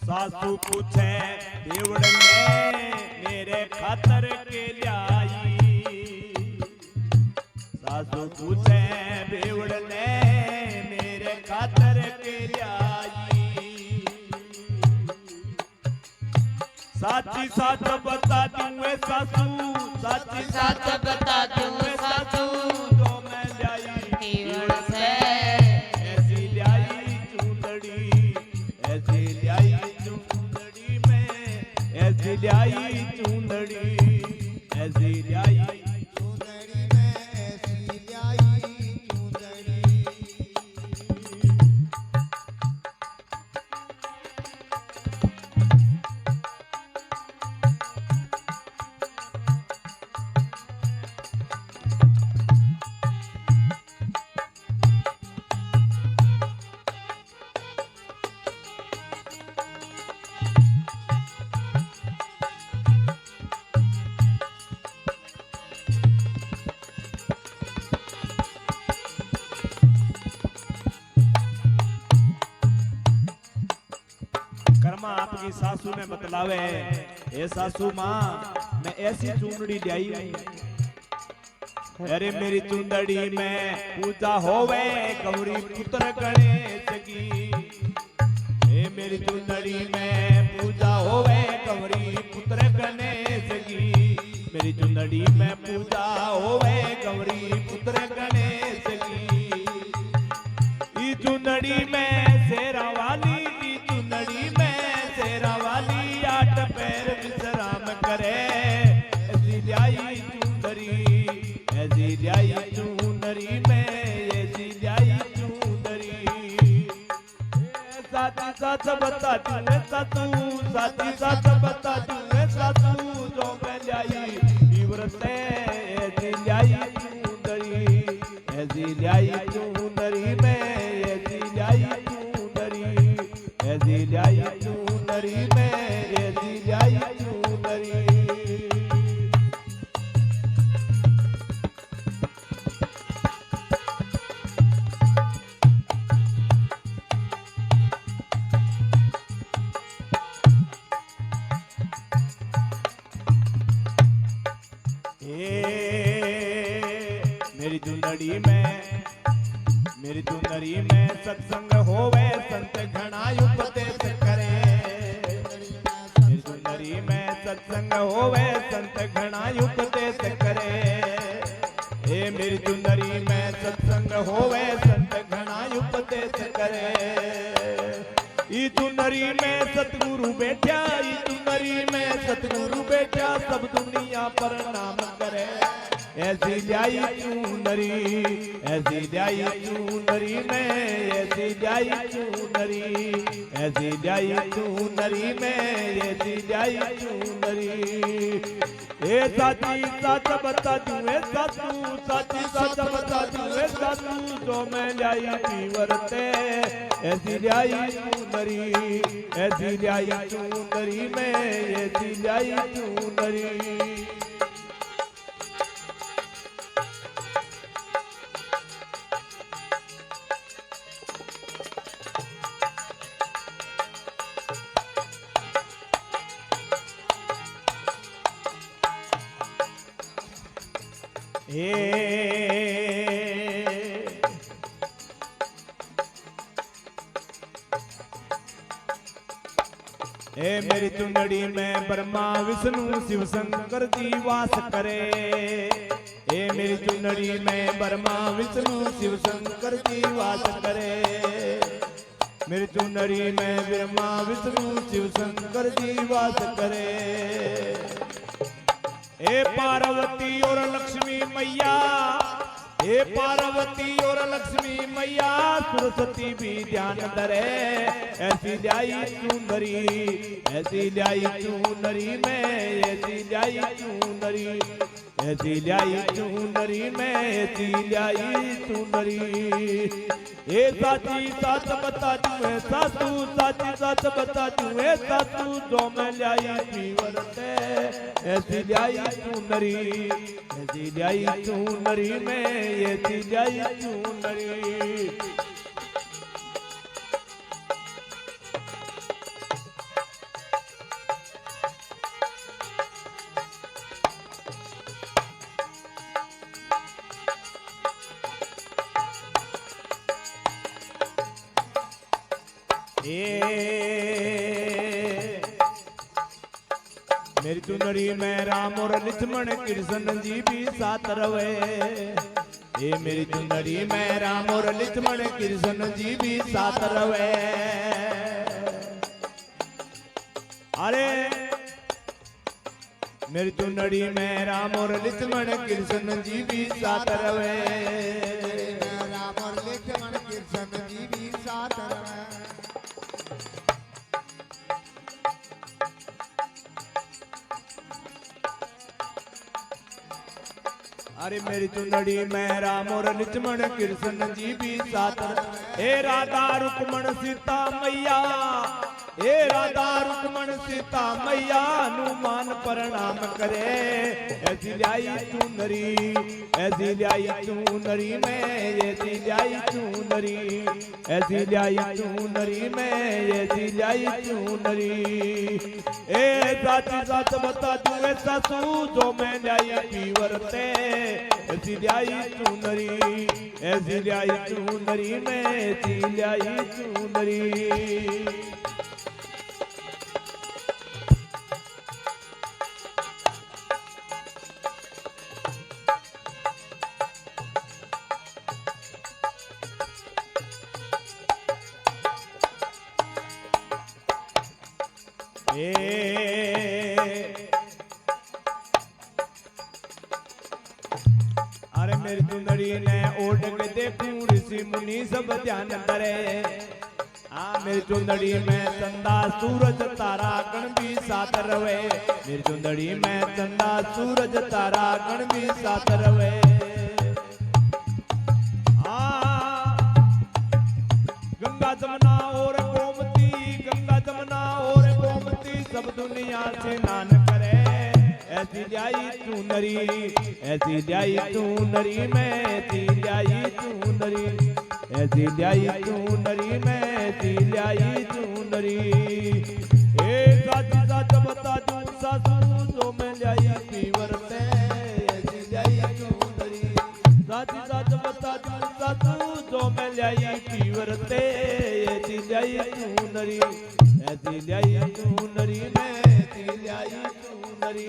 सासू पूछे देवड़ ने मेरे खातर के लाई। सासू पूछे देवड़ ने मेरे खातर के लाई। साची साच बता दूं सासू, साची साच बता दूं सासू, जो मैं लाई देवड़ से ऐसी लाई चूंदड़ी, ऐसी लाई चूंदड़ी में, ऐसी लाई चूंदड़ी, ऐसी लाई चूंदड़ी में, ऐसी लाई चूंदड़ी। कर्मा आपकी सासू ने बतलावे, ए सासू माँ मैं ऐसी चूंदड़ी लाई हूं। अरे मेरी चूंदड़ी में पूजा होवे गौरी पुत्र गणेश की। ए मेरी चूंदड़ी में पूजा होवे गौरी पुत्र गणेश की। मेरी चूंदड़ी में पूजा होवे गौरी पुत्र गणेश की। ई चूंदड़ी में शेरा वाली, ई चूंदड़ी में शेरा वाली, आठ पैर विश्राम करे। ऐसी लाई चूंदड़ी, ऐसी लाई चूंदड़ी में, ऐसी लाई चूंदड़ी। साथी साथ बता दूं सासू, साथी साथ बता दूं सासू, जो मैं लाई तीव्रत ऐसी लाई चूंदड़ी, ऐसी लाई चूंदड़ी में, ऐसी लाई चूंदड़ी, ऐसी लाई चूंदड़ी में, ऐसी लाई चूंदड़ी। मेरी चुंदड़ी में, मेरी चुंदड़ी में सत्संग होवे संत घना उपदेश करे। मेरी चुंदड़ी में सत्संग होवे संत घना उपदेश करे। ए मेरी चुंदड़ी में सत्संग होवे संत घना उपदेश करे। ई चुंदड़ी में सतगुरु बैठा, ई चुंदड़ी में सतगुरु बैठा, सब दुनिया पर नाम करे। ऐसी लाई चूंदड़ी, ऐसी लाई चूंदड़ी में, ऐसी लाई चूंदड़ी, ऐसी लाई चूंदड़ी में, ऐसी लाई चूंदड़ी। ए साची साच बता दूं सासू, साची साच बता दूं सासू, जो मैं लाई पीवरते। ऐसी लाई चूंदड़ी, ऐसी लाई चूंदड़ी में, ऐसी लाई चूंदड़ी। ए मेरी चुंदड़ी में ब्रह्मा विष्णु शिव शंकर जी वास करे। ए मेरी चुंदड़ी में ब्रह्मा विष्णु शिव शंकर जी वास करे। मेरी चुंदड़ी में ब्रह्मा विष्णु शिव शंकर जी वास करे। ए पार्वती और लक्ष्मी मैया, हे पार्वती और लक्ष्मी मैया, सरस्वती भी ध्यान धरे। ऐसी लाई चूंदड़ी, ऐसी लाई चूंदड़ी में, ऐसी लाई चूंदड़ी, ऐसी लाई चूंदड़ी में, ऐसी लाई चूंदड़ी। ए साची साच बता दूं सासू, साची साच बता दूं सासू, जो मैं लाई पीवरते। ऐसी लाई चूंदड़ी, ऐसी लाई चूंदड़ी में, ऐसी लाई चूंदड़ी। मेरी चुनरी में राम और लक्ष्मण कृष्ण जी भी साथ रवे। ये मेरी चुनरी में राम और लक्ष्मण कृष्ण जी भी साथ रवे। अरे मेरी चुनरी में राम और लक्ष्मण कृष्ण जी भी साथ रवे। राम और लक्ष्मण कृष्ण जी भी साथ रहे। अरे मेरी चुनरी में राम और लक्ष्मण कृष्ण जी भी साथ रहे। हे राधा रुक्मण सीता मैया, हे राधा रुक्मण सीता मैया हनुमान प्रणाम करे। ऐसी लाई चुनरी, ऐसी लाई चुनरी में, ऐसी लाई चुनरी, ऐसी लाई चुनरी में, ऐसी लाई चुनरी। ए साची साथ बता तू ऐसा सू जो मैं लाई पीवरते। ऐसी लाई चुनरी, ऐसी लाई चुनरी में, ऐसी लाई चुनरी। अरे मेरी चुनरी ने ओढ़ के देखूं ऋषि मुनि सब ध्यान करे। मेरी चुनरी में चंदा सूरज तारा गण भी साथ रवे। मेरी चुनरी में चंदा सूरज तारा गण भी साथ रवे। गंगा जमुना और गोमती, गंगा जमुना और गोमती सब दुनिया से नान करे। ऐसी लाई चुनरी, ऐसी लाई चुनरी में, ऐसी लाई चुनरी, ऐसी लाई चुनरी में, ऐसी लाई चुनरी। एक साची साच बता दूं सासू जो मैं लाई पीवरते। ऐसी लाई चुनरी, साची साच बता दूं सासू जो मैं लाई पीवरते। ऐसी लाई चुनरी, ऐसी लाई चुनरी में, ऐसी लाई चुनरी।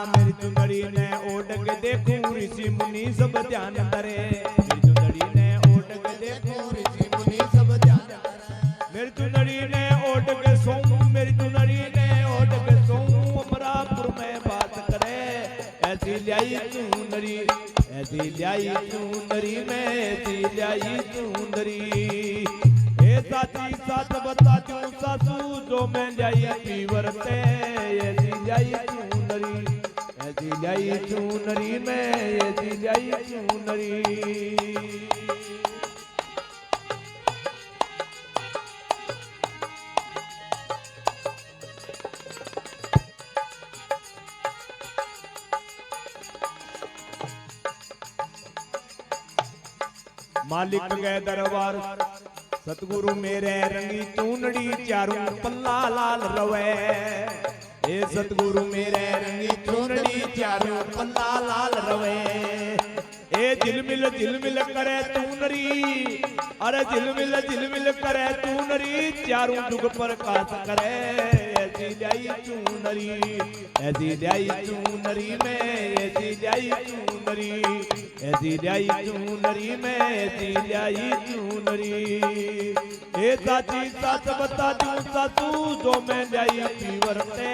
मेरी चुनरी ने ओढ़ के देखूं ऋषि मुनि सब ध्यान करे। मेरी चुनरी ने ओढ़ के देखूं ऋषि मुनि सब ध्यान करे। मेरी चुनरी ने ओढ़ के सोऊं, मेरी चुनरी ने ओढ़ के सोऊं अमरापुर में बात करे। ऐसी लाई चुनरी, ऐसी लाई चुनरी में, ऐसी लाई चुनरी। ए साची साथ बता दूं सासू जो मैं लाई पीवरते। ऐसी लाई चुनरी, ऐसी लाई चुनरी में, ऐसी लाई चुनरी। मालिक गए दरबार सतगुरु मेरे रंगी चूनड़ी चारों पल्ला लाल रवे। ए सतगुरु मेरे रंगी चूनड़ी चारों पल्ला लाल रवे। ए झिलमिल करे चूनरी, अरे झिलमिल करे चूनरी चारों जुग प्रकाश करे। ऐसी लाई चूनरी, ऐसी लाई चूनरी में, ऐसी लाई चूनरी, ऐसी लाई चूनरी में, ऐसी लाई चूनरी। ए साची साच बता दूं सासू जो मैं लाई पीवरते।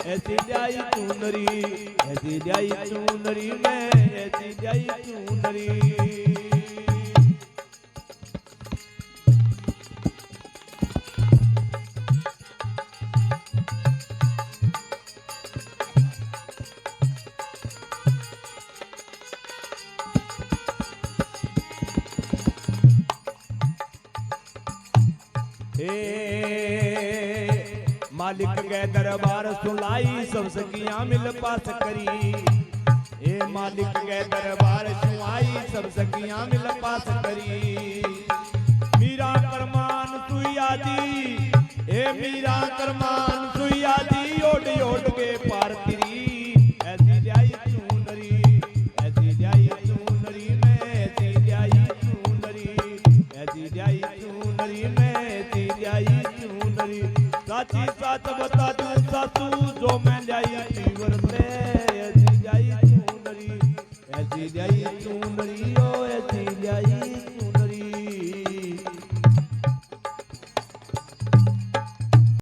ऐसी लाई चूनरी, ऐसी लाई चूनरी में, ऐसी लाई चूनरी। मालिक के दरबार सुलाई सब सखियां मिल पास करी। ए मालिक के दरबार सुनाई सब सखियां मिल पास करी। मीरा करमान सुइया जी, ए मीरा करमान सुइया जी, ओड ओड के पार तिरी। ऐसी ल्याई चूनरी, ऐसी ल्याई चूनरी में, ऐसी ल्याई चूनरी, ऐसी ल्याई चूनरी में, ऐसी ल्याई चूनरी। साची साच बता दूं सासू जो मैं ल्याई तीवर से। ऐसी ल्याई चूनरी, ऐसी ल्याई चूनरी, ओ ऐसी ल्याई चूनरी।